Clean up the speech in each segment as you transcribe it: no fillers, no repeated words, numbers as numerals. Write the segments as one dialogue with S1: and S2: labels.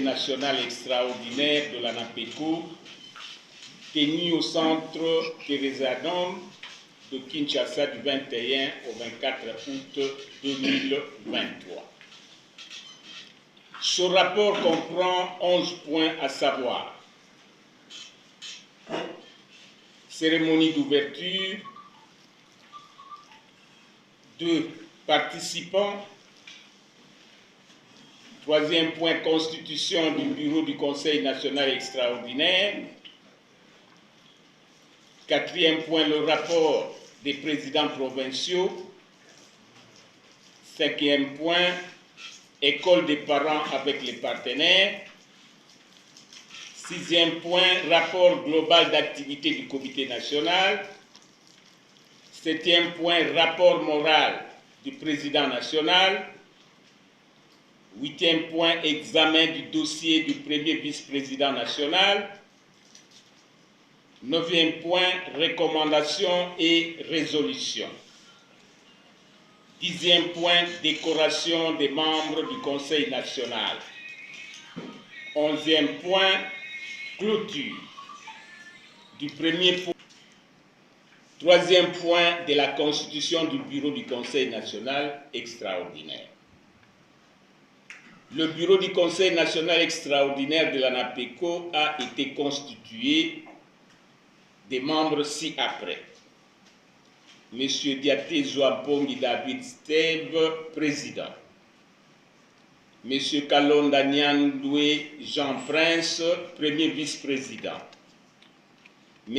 S1: national extraordinaire de l'ANAPECO, tenu au centre Thérésadome de Kinshasa du 21 au 24 août 2023. Ce rapport comprend 11 points à savoir: cérémonie d'ouverture, 2 participants, 3e point, constitution du bureau du Conseil national extraordinaire, 4e point, le rapport des présidents provinciaux, 5e point, école des parents avec les partenaires, 6e point, rapport global d'activité du comité national, 7e point, rapport moral du président national, 8e point, examen du dossier du premier vice-président national, 9e point, recommandations et résolutions, 10e point, décoration des membres du Conseil national, 11e point, clôture du premier point, 3e point de la constitution du bureau du Conseil national extraordinaire. Le bureau du Conseil national extraordinaire de l'ANAPECO a été constitué des membres ci-après: M. Diaté Zouapongi David Steve, président. M. Kalonda Nyandoué Jean Prince, premier vice-président. M.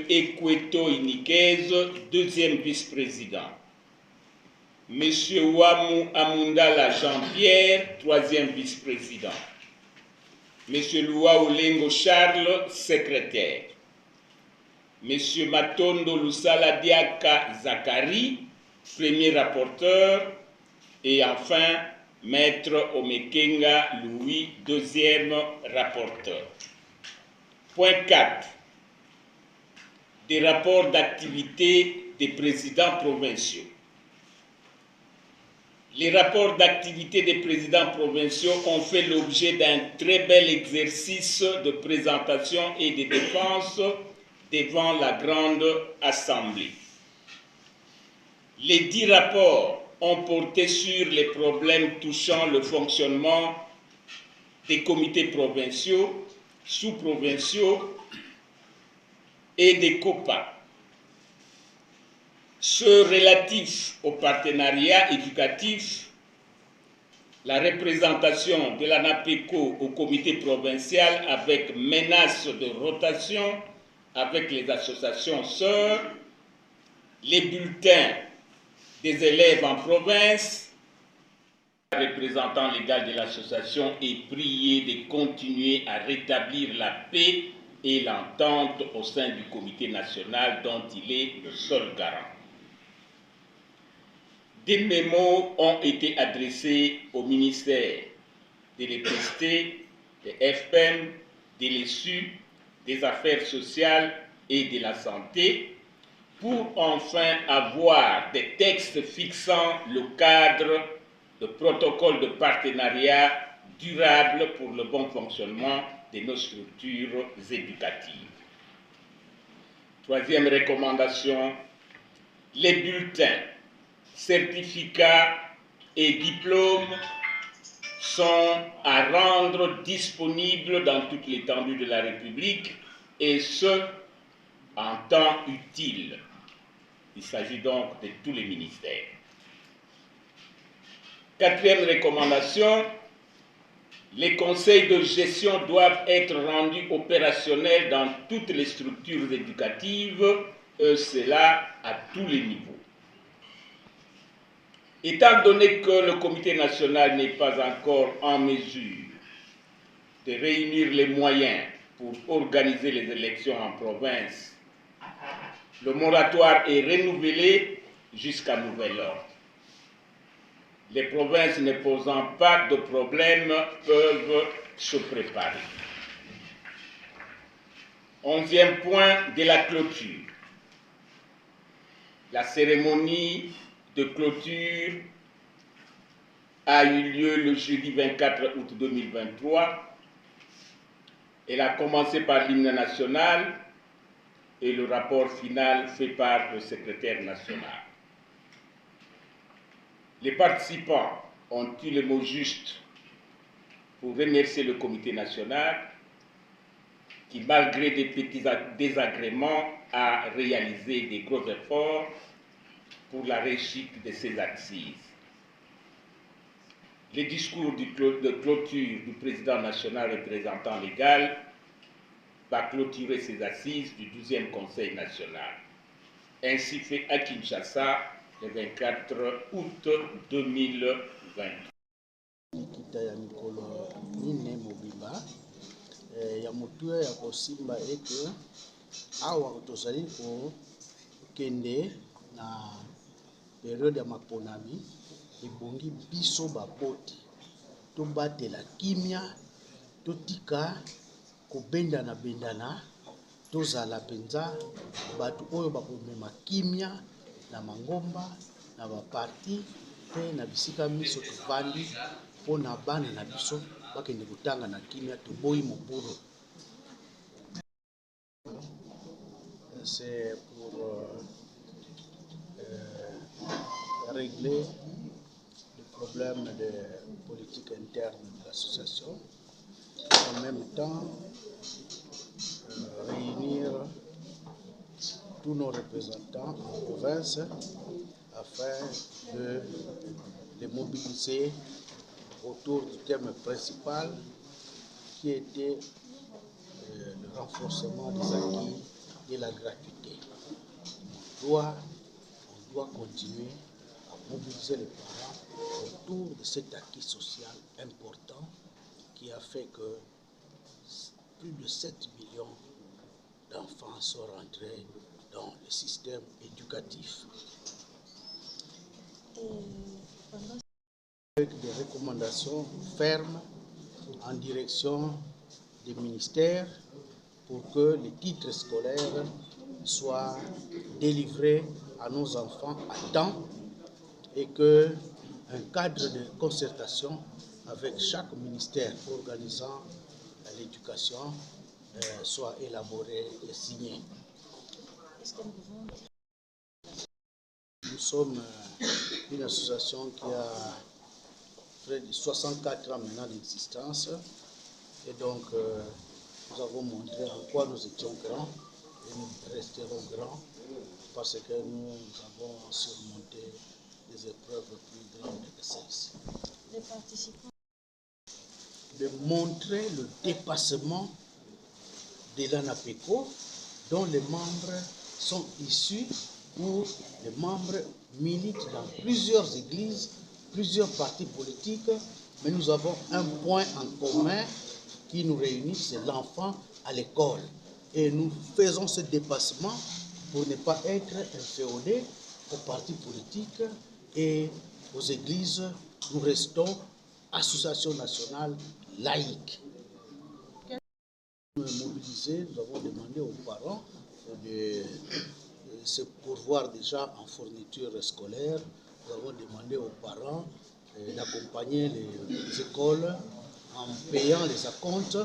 S1: Ekweto Inikez, deuxième vice-président. M. Ouamou Amundala Jean-Pierre, troisième vice-président. M. Loua Olengo Charles, secrétaire. M. Matondo Lusala Diaka Zakari, premier rapporteur. Et enfin, Maître Omekenga Louis, deuxième rapporteur. Point 4. Des rapports d'activité des présidents provinciaux. Les rapports d'activité des présidents provinciaux ont fait l'objet d'un très bel exercice de présentation et de défense devant la Grande Assemblée. Les 10 rapports ont porté sur les problèmes touchant le fonctionnement des comités provinciaux, sous-provinciaux et des COPA. Ceux relatifs au partenariat éducatif, la représentation de l'ANAPECO au comité provincial avec menace de rotation avec les associations sœurs, les bulletins des élèves en province. Le représentant légal de l'association est prié de continuer à rétablir la paix et l'entente au sein du comité national dont il est le seul garant. Des mémos ont été adressés au ministère de l'électricité, de FPM, de l'ESU, des Affaires sociales et de la santé, pour enfin avoir des textes fixant le cadre de protocole de partenariat durable pour le bon fonctionnement de nos structures éducatives. Troisième recommandation, les bulletins, certificats et diplômes sont à rendre disponibles dans toute l'étendue de la République, et ce, en temps utile. Il s'agit donc de tous les ministères. Quatrième recommandation, les conseils de gestion doivent être rendus opérationnels dans toutes les structures éducatives, et cela à tous les niveaux. Étant donné que le comité national n'est pas encore en mesure de réunir les moyens pour organiser les élections en province, le moratoire est renouvelé jusqu'à nouvel ordre. Les provinces ne posant pas de problème peuvent se préparer. 11e point de la clôture. La cérémonie de clôture a eu lieu le jeudi 24 août 2023 Elle a commencé par l'hymne national et le rapport final fait par le secrétaire national. Les participants ont eu le mot juste pour remercier le comité national qui, malgré des petits désagréments, a réalisé des gros efforts pour la réussite de ces assises. Le discours de clôture du président national représentant légal va clôturer ces assises du 12e Conseil national. Ainsi fait à Kinshasa le 24 août 2020.
S2: Kita ya mikolo mine mobimba ya motuya ya kosimba ete awa tozali kokende na periode ya maponami ebongi biso babote tobatela kimia totika kobendana tozala penza bato oyo bakomema kimia na mangomba na baparti pe na bisika miso tovandi mpona bana na biso bakende kotanga na kimia toboyi mobulu. C'est pour régler le problème de politique interne de l'association et en même temps réunir tous nos représentants en province afin de les mobiliser autour du thème principal qui était le renforcement des acquis et la gratuité. On doit continuer à mobiliser les parents autour de cet acquis social important qui a fait que plus de 7 millions d'enfants sont rentrés dans le système éducatif. Avec des recommandations fermes en direction des ministères pour que les titres scolaires soient délivrés à nos enfants à temps et qu'un cadre de concertation avec chaque ministère organisant l'éducation soit élaboré et signé. Nous sommes une association qui a près de 64 ans maintenant d'existence et donc nous avons montré en quoi nous étions grands et nous resterons grands parce que nous avons surmonté des épreuves plus grandes que celles-ci.
S3: Les participants.
S2: De montrer le dépassement de l'ANAPECO dont les membres sont issus où les membres militent dans plusieurs églises, plusieurs partis politiques, mais nous avons un point en commun qui nous réunit, c'est l'enfant à l'école. Et nous faisons ce dépassement pour ne pas être inféodés aux partis politiques et aux églises. Nous restons association nationale laïque. Mobilisés, nous avons demandé aux parents de se pourvoir déjà en fourniture scolaire. Nous avons demandé aux parents d'accompagner les écoles en payant les acomptes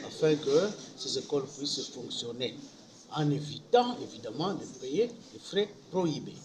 S2: afin que ces écoles puissent fonctionner, en évitant évidemment de payer des frais prohibés.